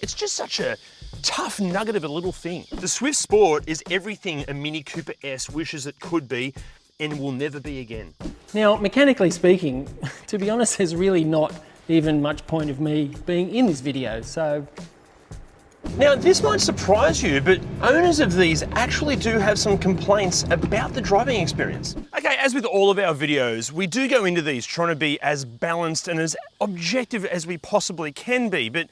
It's just such a tough nugget of a little thing. The Swift Sport is everything a Mini Cooper S wishes it could be and will never be again. Now, mechanically speaking, to be honest, there's really not even much point of me being in this video, so... Now, this might surprise you, but owners of these actually do have some complaints about the driving experience. Okay, as with all of our videos, we do go into these trying to be as balanced and as objective as we possibly can be, but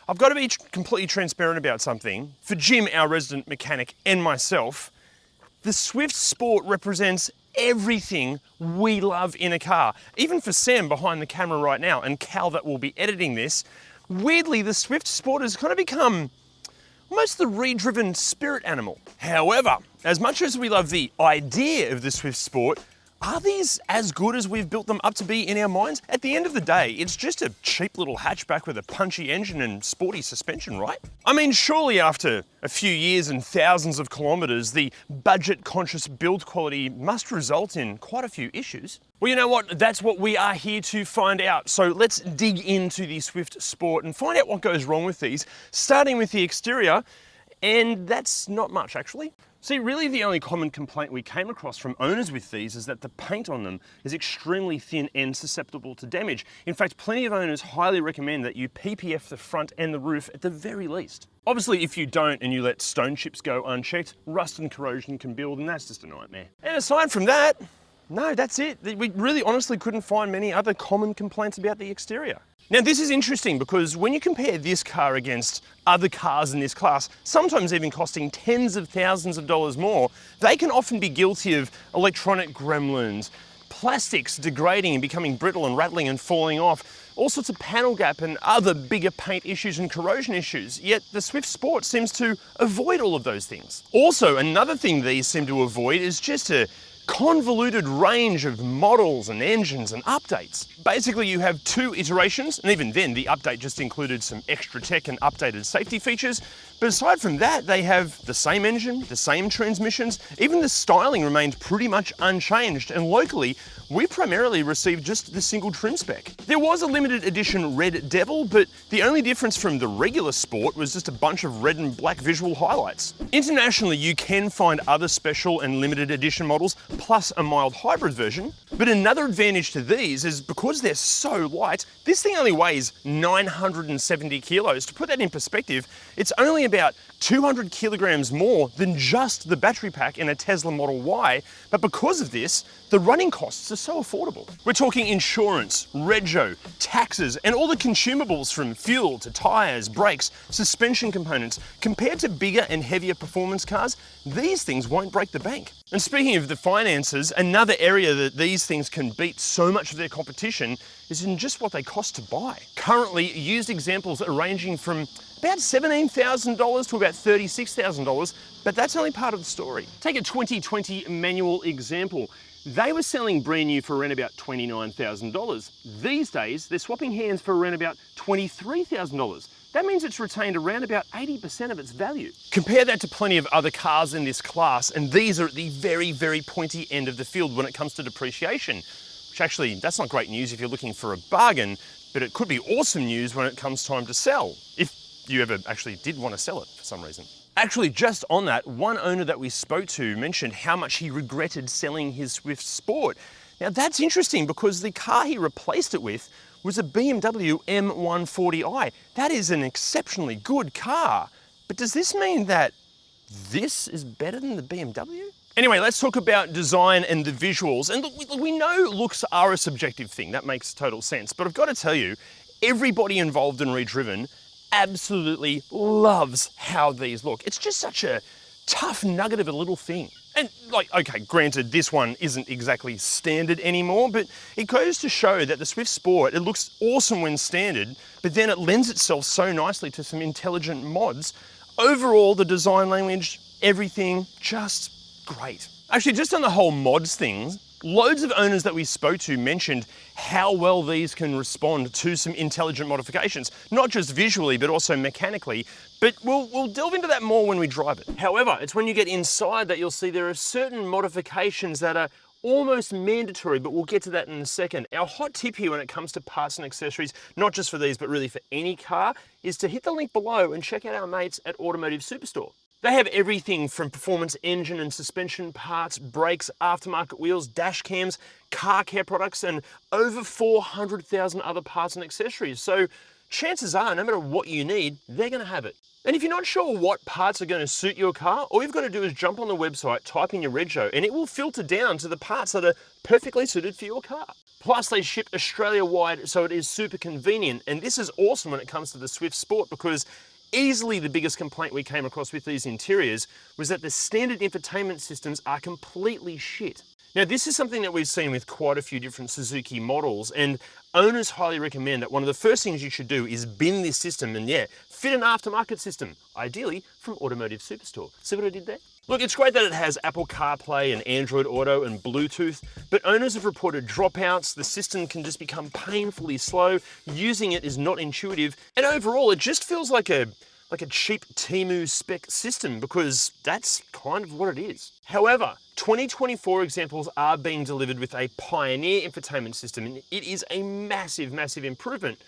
I've got to be completely transparent about something. For Jim, our resident mechanic, and myself, the Swift Sport represents everything we love in a car. Even for Sam behind the camera right now, and Cal that will be editing this, weirdly, the Swift Sport has kind of become almost the ReDriven spirit animal. However, as much as we love the idea of the Swift Sport, are these as good as we've built them up to be in our minds? At the end of the day, it's just a cheap little hatchback with a punchy engine and sporty suspension, right? I mean, surely after a few years and thousands of kilometers, the budget-conscious build quality must result in quite a few issues. Well, you know what? That's what we are here to find out. So let's dig into the Swift Sport and find out what goes wrong with these, starting with the exterior, and that's not much actually. See, really the only common complaint we came across from owners with these is that the paint on them is extremely thin and susceptible to damage. In fact, plenty of owners highly recommend that you PPF the front and the roof at the very least. Obviously, if you don't and you let stone chips go unchecked, rust and corrosion can build, and that's just a nightmare. And aside from that, no, that's it. We really honestly couldn't find many other common complaints about the exterior. Now, this is interesting because when you compare this car against other cars in this class, sometimes even costing tens of thousands of dollars more, they can often be guilty of electronic gremlins, plastics degrading and becoming brittle and rattling and falling off, all sorts of panel gap and other bigger paint issues and corrosion issues. Yet the Swift Sport seems to avoid all of those things. Also, another thing these seem to avoid is just a convoluted range of models and engines and updates. Basically, you have two iterations, and even then the update just included some extra tech and updated safety features. But aside from that, they have the same engine, the same transmissions, even the styling remained pretty much unchanged, and locally, we primarily received just the single trim spec. There was a limited edition Red Devil, but the only difference from the regular Sport was just a bunch of red and black visual highlights. Internationally, you can find other special and limited edition models, plus a mild hybrid version. But another advantage to these is because they're so light, this thing only weighs 970 kilos. To put that in perspective, it's only about 200 kilograms more than just the battery pack in a Tesla Model Y, but because of this, the running costs are so affordable. We're talking insurance, rego, taxes, and all the consumables from fuel to tires, brakes, suspension components. Compared to bigger and heavier performance cars, these things won't break the bank. And speaking of the finances, another area that these things can beat so much of their competition is in just what they cost to buy. Currently, used examples are ranging from about $17,000 to about $36,000, but that's only part of the story. Take a 2020 manual example. They were selling brand new for around about $29,000. These days, they're swapping hands for around about $23,000. That means it's retained around about 80% of its value. Compare that to plenty of other cars in this class, and these are at the very, very pointy end of the field when it comes to depreciation. Which actually, that's not great news if you're looking for a bargain, but it could be awesome news when it comes time to sell, if you ever actually did want to sell it for some reason. Actually, just on that, one owner that we spoke to mentioned how much he regretted selling his Swift Sport. Now that's interesting because the car he replaced it with was a BMW M140i. That is an exceptionally good car. But does this mean that this is better than the BMW? Anyway, let's talk about design and the visuals. And look, we know looks are a subjective thing. That makes total sense. But I've got to tell you, everybody involved in ReDriven absolutely loves how these look. It's just such a tough nugget of a little thing. And like, okay, granted, this one isn't exactly standard anymore, but it goes to show that the Swift Sport, it looks awesome when standard, but then it lends itself so nicely to some intelligent mods. Overall, the design language, everything, just great. Actually, just on the whole mods thing, loads of owners that we spoke to mentioned how well these can respond to some intelligent modifications, not just visually, but also mechanically. But we'll delve into that more when we drive it. However, it's when you get inside that you'll see there are certain modifications that are almost mandatory, but we'll get to that in a second. Our hot tip here when it comes to parts and accessories, not just for these, but really for any car, is to hit the link below and check out our mates at Automotive Superstore. They have everything from performance engine and suspension parts, brakes, aftermarket wheels, dash cams, car care products, and over 400,000 other parts and accessories. So chances are, no matter what you need, they're going to have it. And if you're not sure what parts are going to suit your car, all you've got to do is jump on the website, type in your rego, and it will filter down to the parts that are perfectly suited for your car. Plus, they ship Australia-wide, so it is super convenient. And this is awesome when it comes to the Swift Sport, because easily the biggest complaint we came across with these interiors was that the standard infotainment systems are completely shit. Now, this is something that we've seen with quite a few different Suzuki models, and owners highly recommend that one of the first things you should do is bin this system and, yeah, fit an aftermarket system, ideally from Automotive Superstore. See what I did there? Look, it's great that it has Apple CarPlay and Android Auto and Bluetooth, but owners have reported dropouts, the system can just become painfully slow, using it is not intuitive, and overall it just feels like a cheap Temu spec system, because that's kind of what it is. However, 2024 examples are being delivered with a Pioneer infotainment system, and it is a massive, massive improvement,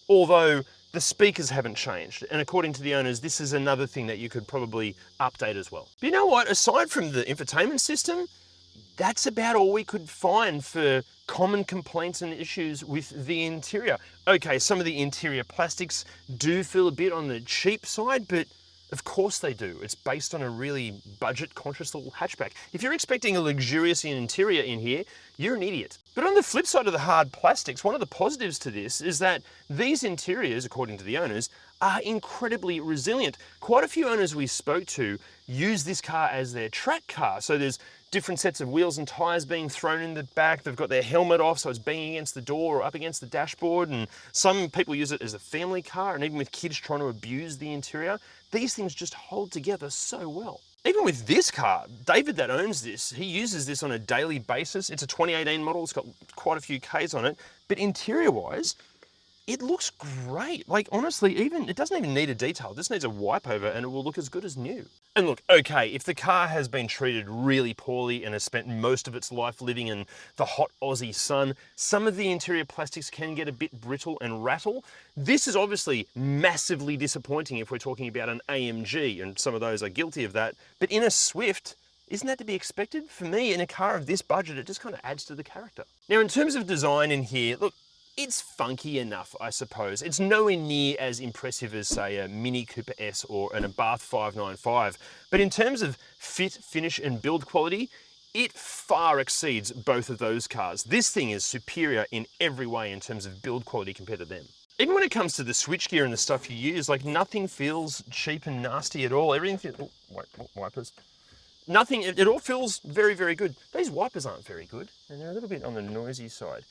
although the speakers haven't changed. And according to the owners, this is another thing that you could probably update as well. But you know what? Aside from the infotainment system, that's about all we could find for common complaints and issues with the interior. Okay, some of the interior plastics do feel a bit on the cheap side, but of course they do. It's based on a really budget-conscious little hatchback. If you're expecting a luxurious interior in here, you're an idiot. But on the flip side of the hard plastics, one of the positives to this is that these interiors, according to the owners, are incredibly resilient. Quite a few owners we spoke to use this car as their track car. So there's different sets of wheels and tires being thrown in the back. They've got their helmet off, so it's banging against the door or up against the dashboard. And some people use it as a family car, and even with kids trying to abuse the interior, these things just hold together so well. Even with this car, David that owns this, he uses this on a daily basis. It's a 2018 model, it's got quite a few Ks on it, but interior-wise, it looks great. Like, honestly, it doesn't even need a detail. It just needs a wipe over and it will look as good as new. And look, okay, if the car has been treated really poorly and has spent most of its life living in the hot Aussie sun, some of the interior plastics can get a bit brittle and rattle. This is obviously massively disappointing if we're talking about an AMG, and some of those are guilty of that. But in a Swift, isn't that to be expected? For me, in a car of this budget, it just kind of adds to the character. Now, in terms of design in here, look, it's funky enough, I suppose. It's nowhere near as impressive as, say, a Mini Cooper S or an Abarth 595. But in terms of fit, finish, and build quality, it far exceeds both of those cars. This thing is superior in every way in terms of build quality compared to them. Even when it comes to the switchgear and the stuff you use, like, nothing feels cheap and nasty at all. Everything feels, wipers. Nothing, it all feels very, very good. These wipers aren't very good, and they're a little bit on the noisy side.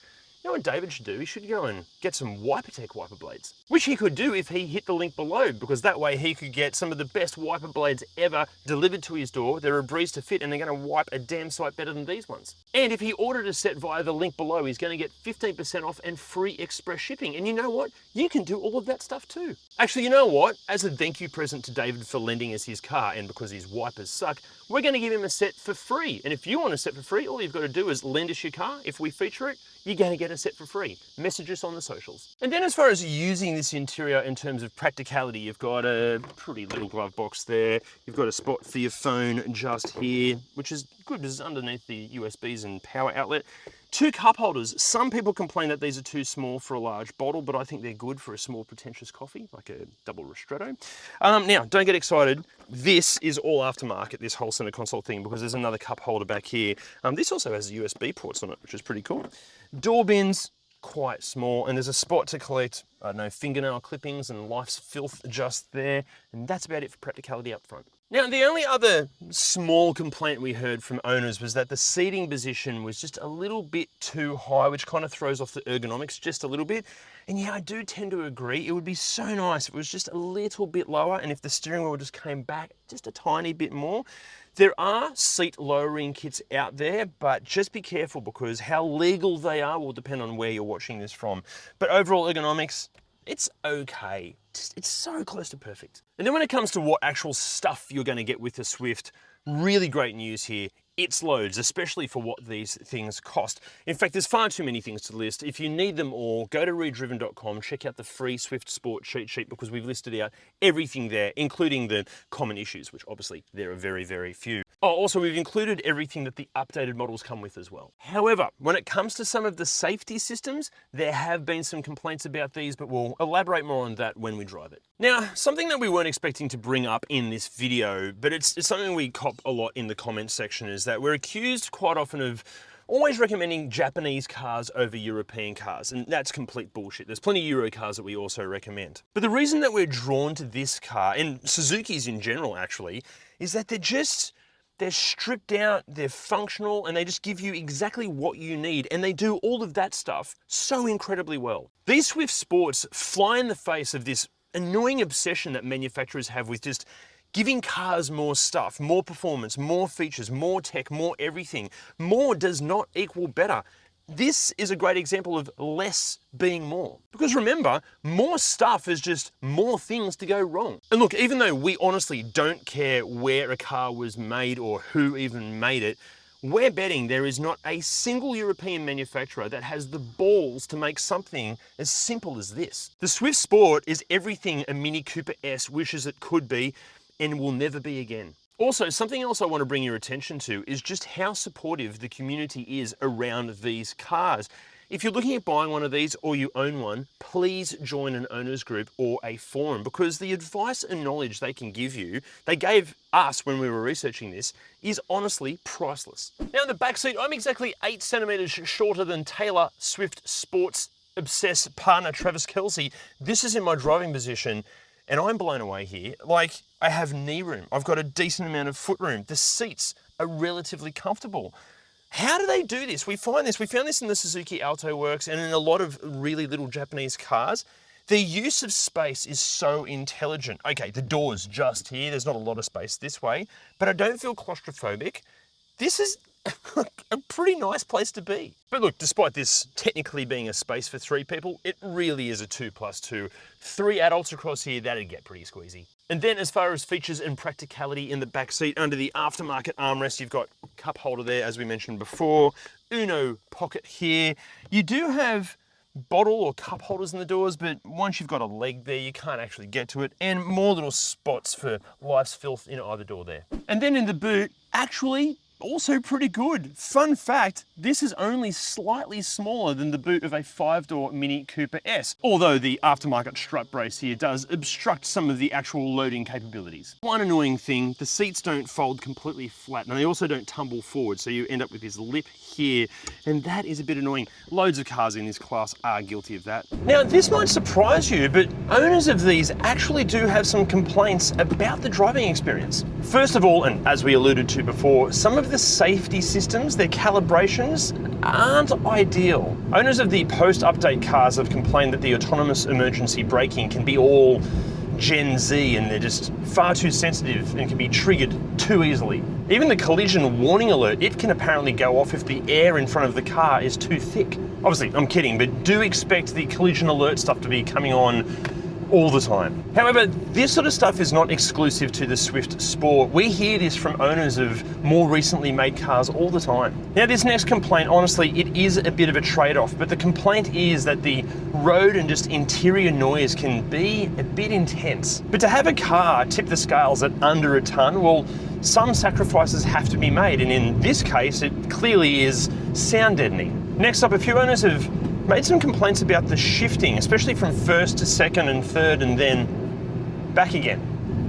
You know what David should do? He should go and get some Wipertech wiper blades, which he could do if he hit the link below, because that way he could get some of the best wiper blades ever delivered to his door. They're a breeze to fit and they're going to wipe a damn sight better than these ones. And if he ordered a set via the link below, he's going to get 15% off and free express shipping. And you know what? You can do all of that stuff too. Actually, you know what? As a thank you present to David for lending us his car, and because his wipers suck, we're going to give him a set for free. And if you want a set for free, all you've got to do is lend us your car. If we feature it, you're going to get a set for free. Message us on the socials. And then as far as using this interior in terms of practicality, you've got a pretty little glove box there. You've got a spot for your phone just here, which is good because it's underneath the USBs and power outlet. 2 cup holders. Some people complain that these are too small for a large bottle, but I think they're good for a small pretentious coffee, like a double ristretto. Now, don't get excited. This is all aftermarket, this whole center console thing, because there's another cup holder back here. This also has USB ports on it, which is pretty cool. Door bins, quite small, and there's a spot to collect, I don't know, fingernail clippings and life's filth just there, and that's about it for practicality up front. Now, the only other small complaint we heard from owners was that the seating position was just a little bit too high, which kind of throws off the ergonomics just a little bit. And yeah, I do tend to agree. It would be so nice if it was just a little bit lower and if the steering wheel just came back just a tiny bit more. There are seat lowering kits out there, but just be careful because how legal they are will depend on where you're watching this from. But overall ergonomics, it's okay. It's so close to perfect. And then when it comes to what actual stuff you're going to get with the Swift, really great news here. It's loads, especially for what these things cost. In fact, there's far too many things to list. If you need them all, go to ReDriven.com, check out the free Swift Sport cheat sheet because we've listed out everything there, including the common issues, which obviously there are very, very few. Oh, also we've included everything that the updated models come with as well. However, when it comes to some of the safety systems, there have been some complaints about these, but we'll elaborate more on that when we drive it. Now, something that we weren't expecting to bring up in this video, but it's something we cop a lot in the comments section, is that we're accused quite often of always recommending Japanese cars over European cars, and that's complete bullshit. There's plenty of Euro cars that we also recommend. But the reason that we're drawn to this car, and Suzuki's in general actually, is that they're stripped out, they're functional, and they just give you exactly what you need, and they do all of that stuff so incredibly well. These Swift Sports fly in the face of this annoying obsession that manufacturers have with just giving cars more stuff, more performance, more features, more tech, more everything. More does not equal better. This is a great example of less being more. Because remember, more stuff is just more things to go wrong. And look, even though we honestly don't care where a car was made or who even made it, we're betting there is not a single European manufacturer that has the balls to make something as simple as this. The Swift Sport is everything a Mini Cooper S wishes it could be and will never be again. Also, something else I want to bring your attention to is just how supportive the community is around these cars. If you're looking at buying one of these or you own one, please join an owners group or a forum, because the advice and knowledge they can give you, they gave us when we were researching this, is honestly priceless. Now in the back seat, I'm exactly 8 centimeters shorter than Taylor Swift Sports obsessed partner Travis Kelce. This is in my driving position, and I'm blown away here. Like, I have knee room. I've got a decent amount of foot room. The seats are relatively comfortable. How do they do this? We found this in the Suzuki Alto Works and in a lot of really little Japanese cars. The use of space is so intelligent. Okay, the door's just here. There's not a lot of space this way, but I don't feel claustrophobic. This is a pretty nice place to be. But look, despite this technically being a space for 3 people, it really is a 2+2. 3 adults across here, that'd get pretty squeezy. And then as far as features and practicality in the back seat, under the aftermarket armrest, you've got cup holder there, as we mentioned before, Uno pocket here. You do have bottle or cup holders in the doors, but once you've got a leg there, you can't actually get to it, and more little spots for life's filth in either door there. And then in the boot, actually, also pretty good. Fun fact, this is only slightly smaller than the boot of a 5-door Mini Cooper S, although the aftermarket strut brace here does obstruct some of the actual loading capabilities. One annoying thing, the seats don't fold completely flat, and they also don't tumble forward, so you end up with this lip here, and that is a bit annoying. Loads of cars in this class are guilty of that. Now, this might surprise you, but owners of these actually do have some complaints about the driving experience. First of all, and as we alluded to before, some of the safety systems, their calibrations, aren't ideal. Owners of the post-update cars have complained that the autonomous emergency braking can be all Gen Z, and they're just far too sensitive and can be triggered too easily. Even the collision warning alert, it can apparently go off if the air in front of the car is too thick. Obviously, I'm kidding, but do expect the collision alert stuff to be coming on all the time. However, this sort of stuff is not exclusive to the Swift Sport. We hear this from owners of more recently made cars all the time. Now, this next complaint, honestly, it is a bit of a trade-off, but the complaint is that the road and just interior noise can be a bit intense. But to have a car tip the scales at under a ton, well, some sacrifices have to be made, and in this case, it clearly is sound deadening. Next up, a few owners have made some complaints about the shifting, especially from first to second and third and then back again.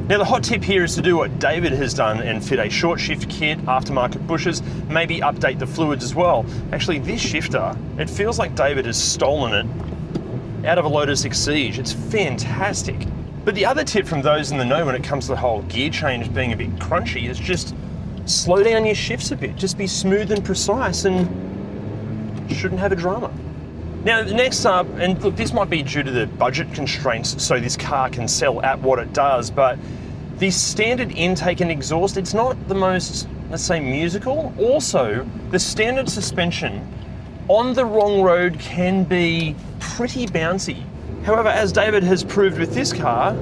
Now, the hot tip here is to do what David has done and fit a short shift kit, aftermarket bushes, maybe update the fluids as well. Actually, this shifter, it feels like David has stolen it out of a Lotus Exige. It's fantastic. But the other tip from those in the know when it comes to the whole gear change being a bit crunchy is just slow down your shifts a bit. Just be smooth and precise and shouldn't have a drama. Now, next up, and look, this might be due to the budget constraints so this car can sell at what it does, but the standard intake and exhaust, it's not the most, let's say, musical. Also, the standard suspension on the wrong road can be pretty bouncy. However, as David has proved with this car,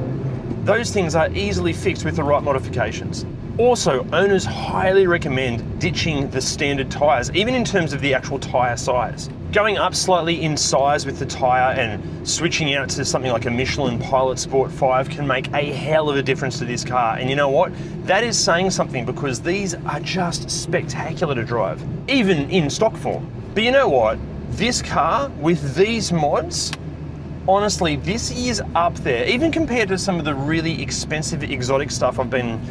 those things are easily fixed with the right modifications. Also, owners highly recommend ditching the standard tyres, even in terms of the actual tyre size. Going up slightly in size with the tyre and switching out to something like a Michelin Pilot Sport 5 can make a hell of a difference to this car. And you know what? That is saying something, because these are just spectacular to drive, even in stock form. But you know what? This car with these mods, honestly, this is up there, even compared to some of the really expensive exotic stuff I've been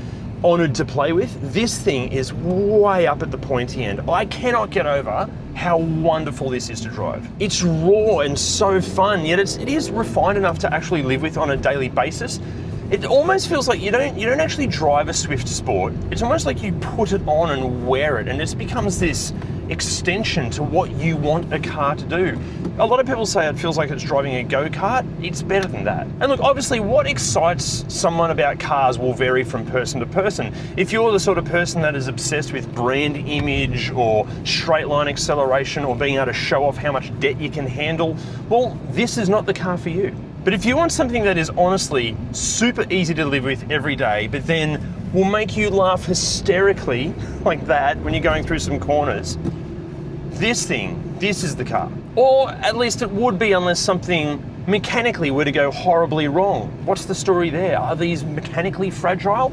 honoured to play with. This thing is way up at the pointy end. I cannot get over how wonderful this is to drive. It's raw and so fun, yet it is refined enough to actually live with on a daily basis. It almost feels like you don't actually drive a Swift Sport. It's almost like you put it on and wear it, and it becomes this extension to what you want a car to do. A lot of people say it feels like it's driving a go-kart. It's better than that. And look, obviously what excites someone about cars will vary from person to person. If you're the sort of person that is obsessed with brand image or straight line acceleration or being able to show off how much debt you can handle, well, this is not the car for you. But if you want something that is honestly super easy to live with every day, but then will make you laugh hysterically like that when you're going through some corners, this is the car. Or at least it would be, unless something mechanically were to go horribly wrong. What's the story there? Are these mechanically fragile?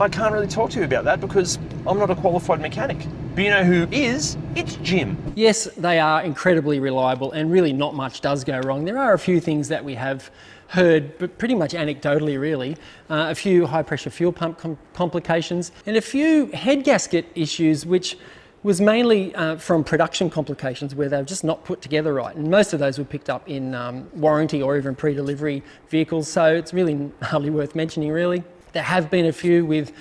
I can't really talk to you about that because I'm not a qualified mechanic. But you know who is? It's Jim. Yes, they are incredibly reliable, and really not much does go wrong. There are a few things that we have heard, but pretty much anecdotally really, a few high pressure fuel pump complications and a few head gasket issues, which was mainly from production complications where they've just not put together right. And most of those were picked up in warranty or even pre-delivery vehicles, so it's really hardly worth mentioning really. There have been a few with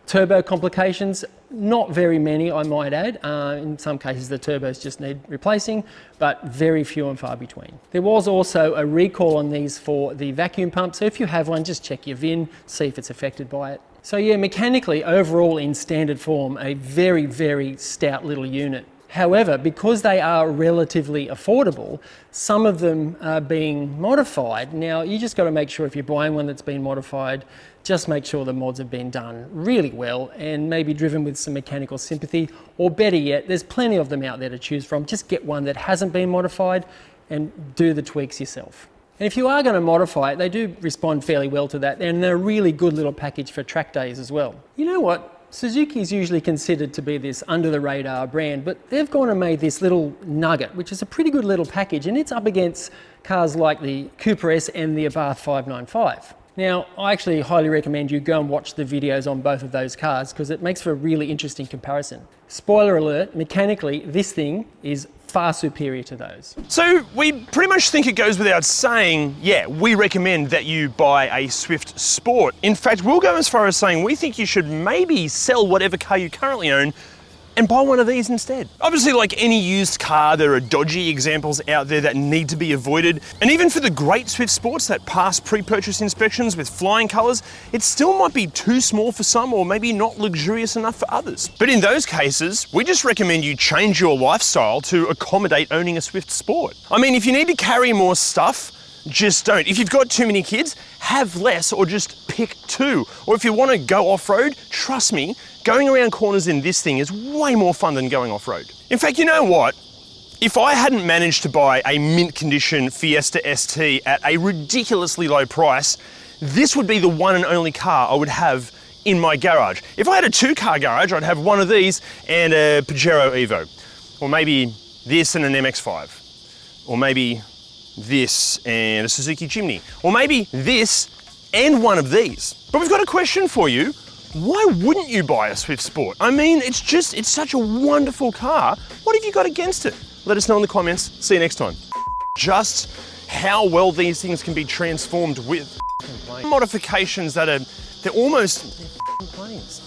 turbo complications, not very many I might add. In some cases the turbos just need replacing, but very few and far between. There was also a recall on these for the vacuum pump, so if you have one, just check your VIN, see if it's affected by it. So yeah, mechanically, overall in standard form, a very, very stout little unit. However, because they are relatively affordable, some of them are being modified. Now, you just got to make sure if you're buying one that's been modified, just make sure the mods have been done really well and maybe driven with some mechanical sympathy, or better yet, there's plenty of them out there to choose from. Just get one that hasn't been modified and do the tweaks yourself. And if you are going to modify it, they do respond fairly well to that, and they're a really good little package for track days as well. You know what? Suzuki is usually considered to be this under-the-radar brand, but they've gone and made this little nugget, which is a pretty good little package, and it's up against cars like the Cooper S and the Abarth 595. Now, I actually highly recommend you go and watch the videos on both of those cars because it makes for a really interesting comparison. Spoiler alert, mechanically, this thing is far superior to those. So we pretty much think it goes without saying, yeah, we recommend that you buy a Swift Sport. In fact, we'll go as far as saying we think you should maybe sell whatever car you currently own and buy one of these instead. Obviously, like any used car, there are dodgy examples out there that need to be avoided. And even for the great Swift Sports that pass pre-purchase inspections with flying colours, it still might be too small for some or maybe not luxurious enough for others. But in those cases, we just recommend you change your lifestyle to accommodate owning a Swift Sport. I mean, if you need to carry more stuff, just don't. If you've got too many kids, have less or just pick two. Or if you want to go off-road, trust me, going around corners in this thing is way more fun than going off-road. In fact, you know what? If I hadn't managed to buy a mint condition Fiesta ST at a ridiculously low price, this would be the one and only car I would have in my garage. If I had a two-car garage, I'd have one of these and a Pajero Evo. Or maybe this and an MX-5. Or maybe this and a Suzuki Jimny. Or maybe this and one of these. But we've got a question for you. Why wouldn't you buy a Swift Sport? I mean, it's such a wonderful car. What have you got against it? Let us know in the comments. See you next time. Just how well these things can be transformed with modifications that they're almost planes.